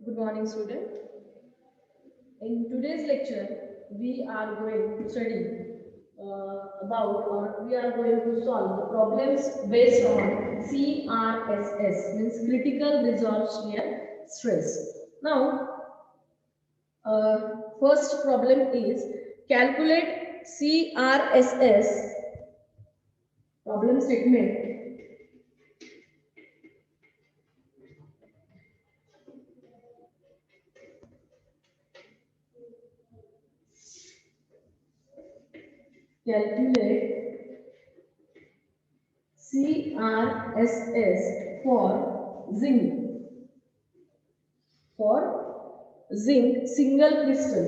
Good morning, student. In today's lecture, we are going to study about or we are going to solve the problems based on CRSS, means critical resolve shear stress. Now, first problem is calculate CRSS problem statement. Calculate CRSS for zinc single crystal.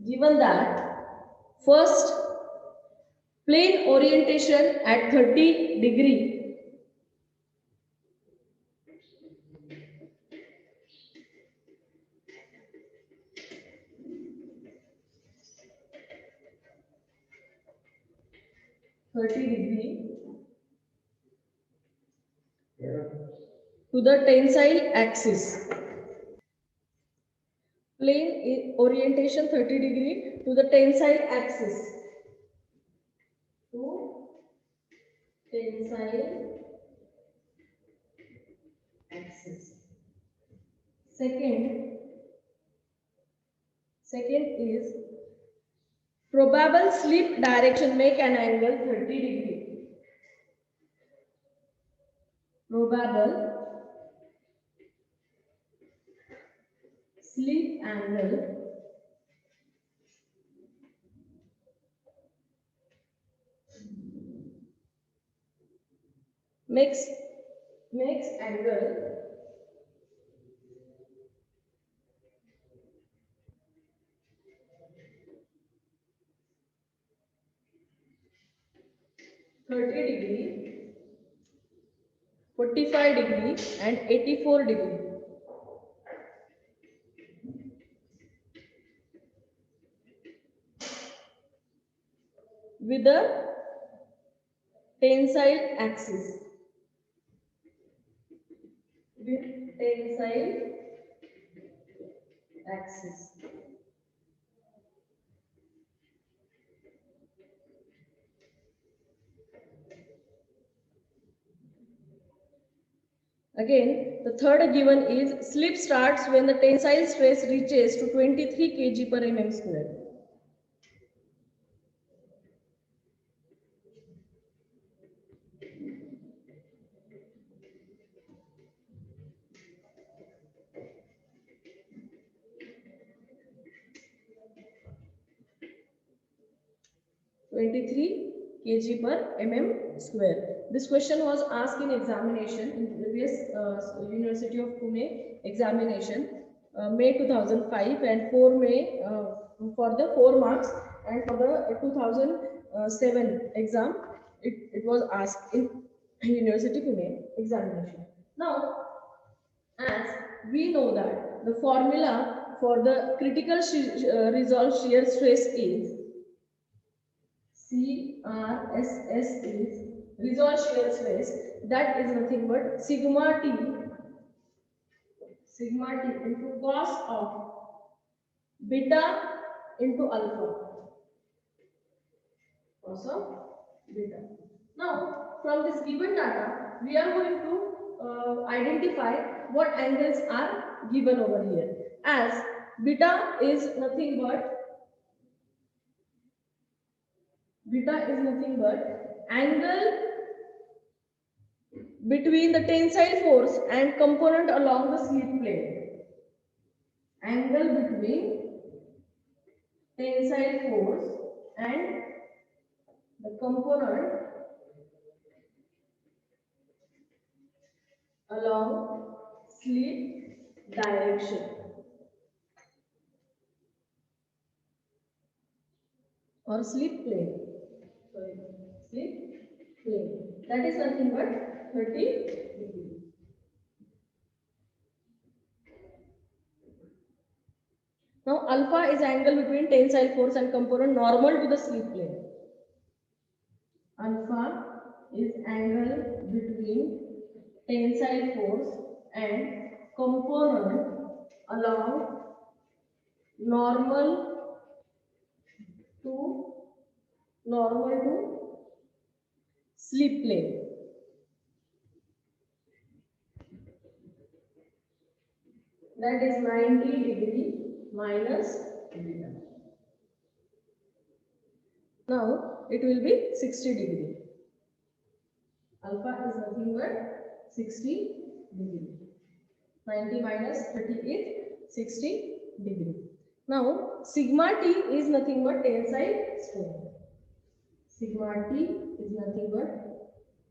Given that first plane orientation at 30 degree, to the tensile axis. Plane orientation 30 degree to the tensile axis. To tensile axis. Second is probable slip direction, make an angle 30 degree. Probable slip angle makes angle 30 degree, 45 degree and 84 degree. With the tensile axis. With tensile axis. Again, the third given is slip starts when the tensile stress reaches to 23 kg per mm square. kg per mm square. This question was asked in examination in previous University of Pune examination May 2005 and 4 May for the 4 marks, and for the 2007 exam it was asked in University Pune examination. Now, as we know that the formula for the critical resolve shear stress is CRSS is resolve shear stress, that is nothing but sigma t into cos of beta into alpha, cos of beta. Now, from this given data, we are going to identify what angles are given over here, as beta is nothing but angle between the tensile force and component along the slip plane. Angle between tensile force and the component along slip direction or slip plane. Sorry, slip plane. That is nothing but 30 degree. Now, alpha is angle between tensile force and component normal to the slip plane. alpha is angle between tensile force and component along normal to slip plane. That is 90 degree minus beta. Now it will be 60 degree. Alpha is nothing but 60 degree. 90 minus 38, 60 degree. Now sigma t is nothing but tensile strength. Sigma t is nothing but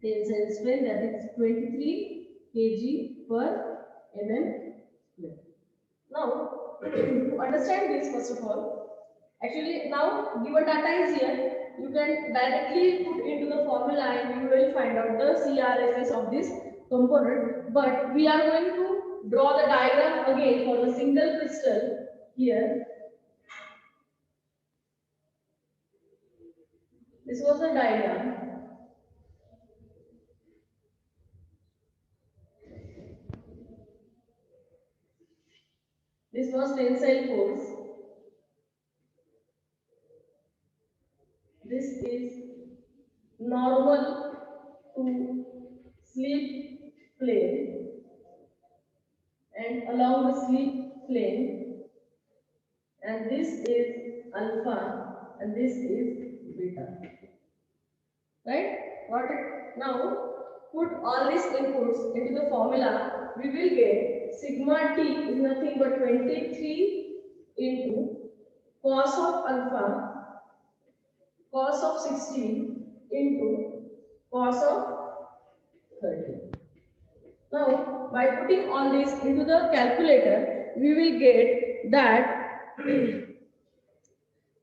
tensile strength, that is 23 kg per mm square. Now to understand this, first of all, actually now given data is here, you can directly put into the formula and you will find out the CRSS of this component. But we are going to draw the diagram again for the single crystal here. This was the diagram. This was tensile force. This is normal to slip plane, and along the slip plane, and this is alpha and this is beta. Right? What? Now put all these inputs into the formula. We will get sigma t is nothing but 23 into cos of alpha cos of 16 into cos of 30. Now by putting all this into the calculator, we will get that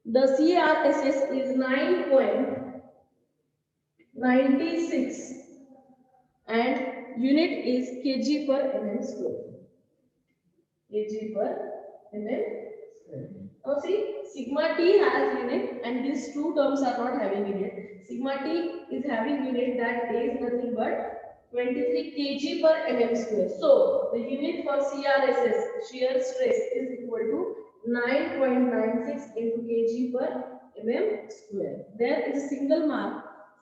the CRSS is 9.96 and unit is kg per mm square. Kg per mm square. Now see, sigma t has unit and these two terms are not having unit. Sigma t is having unit, that is nothing but 23 kg per mm square. So the unit for CRSS, shear stress, is equal to 9.96 into kg per mm square. There is a single mark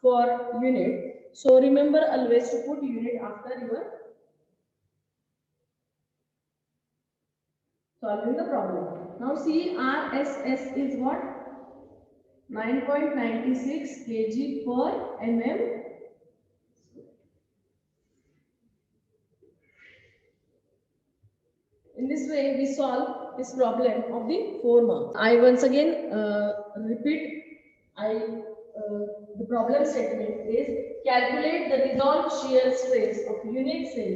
for unit. So remember always to put unit after your solving the problem. Now CRSS is what? 9.96 kg per mm. In this way, we solve this problem of the 4 marks. I once again repeat. The problem statement is calculate the resolved shear stress of unit cell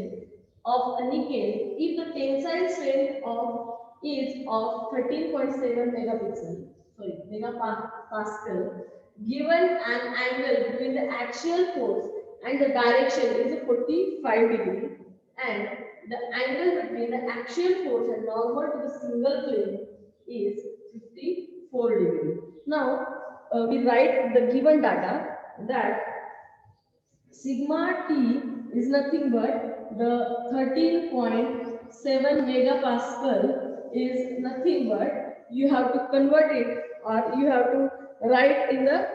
of a nickel if the tensile strength is of 13.7 megapascal, given an angle between the axial force and the direction is 45 degree, and the angle between the axial force and normal to the single plane is 54 degree. Now we write the given data that sigma t is nothing but the 13.7 megapascal is nothing but, you have to convert it or you have to write in the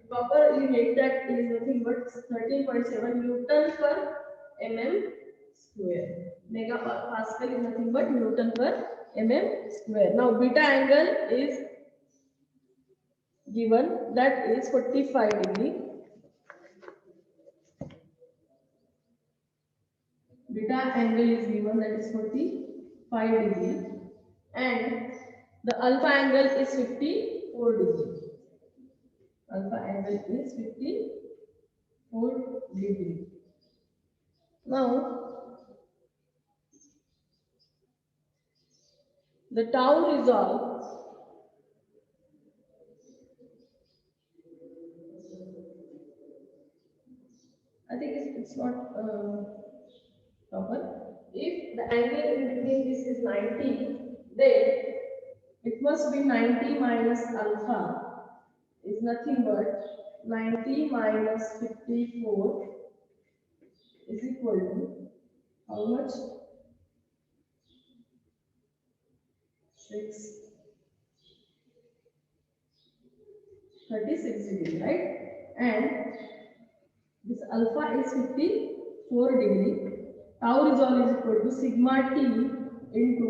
proper unit, that is nothing but 13.7 Newton per mm square. Megapascal is nothing but Newton per mm square. Now beta angle is given, that is 45 degree. Beta angle is given, that is 45 degree, and the alpha angle is 54 degree. Alpha angle is 54 degree. Now the tau resolve I think it's not proper. If the angle in between this is 90, then it must be 90 minus alpha is nothing but 90 minus 54 is equal to how much? 36 degree, right? And this alpha is 54 degree. Tau resolve is equal to sigma t into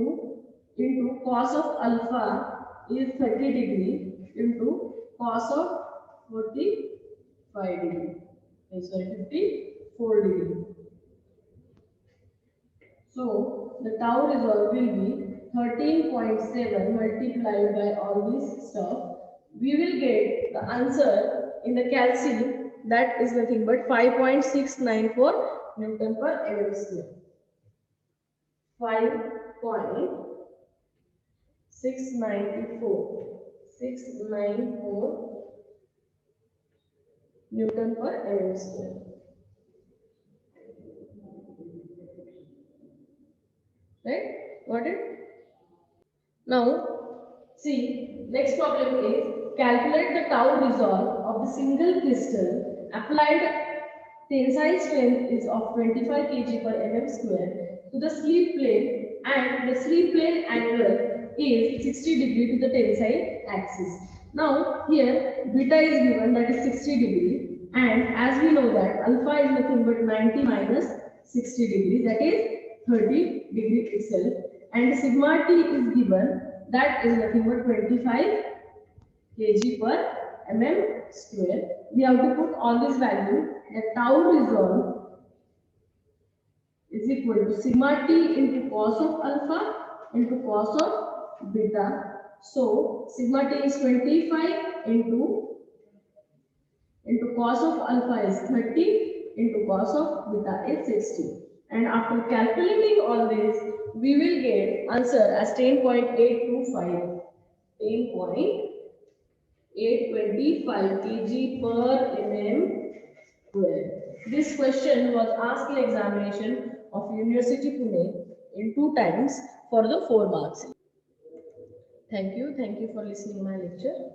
cos of alpha is 30 degree into cos of 45 degree. Sorry, 54 degree. So the tau resolve will be 13.7 multiplied by all this stuff. We will get the answer in the calcium, that is nothing but 5.694 Newton per mm square. 5.694 Newton per mm square. Right? Got it? Now, see, next problem is calculate the tau resolve of the single crystal. Applied tensile strength is of 25 kg per mm square to the sleeve plane, and the sleeve plane angle is 60 degree to the tensile axis. Now, here beta is given, that is 60 degree, and as we know that alpha is nothing but 90 minus 60 degree, that is 30 degree itself, and sigma t is given, that is nothing but 25 kg per mm square. We have to put all this value. The tau resolve is equal to sigma t into cos of alpha into cos of beta. So sigma t is 25 into cos of alpha is 30 into cos of beta is 60. And after calculating all this, we will get answer as 10.825. 10.825 kg per mm square. This question was asked in examination of University Pune in 2 times for the 4 marks. Thank you for listening my lecture.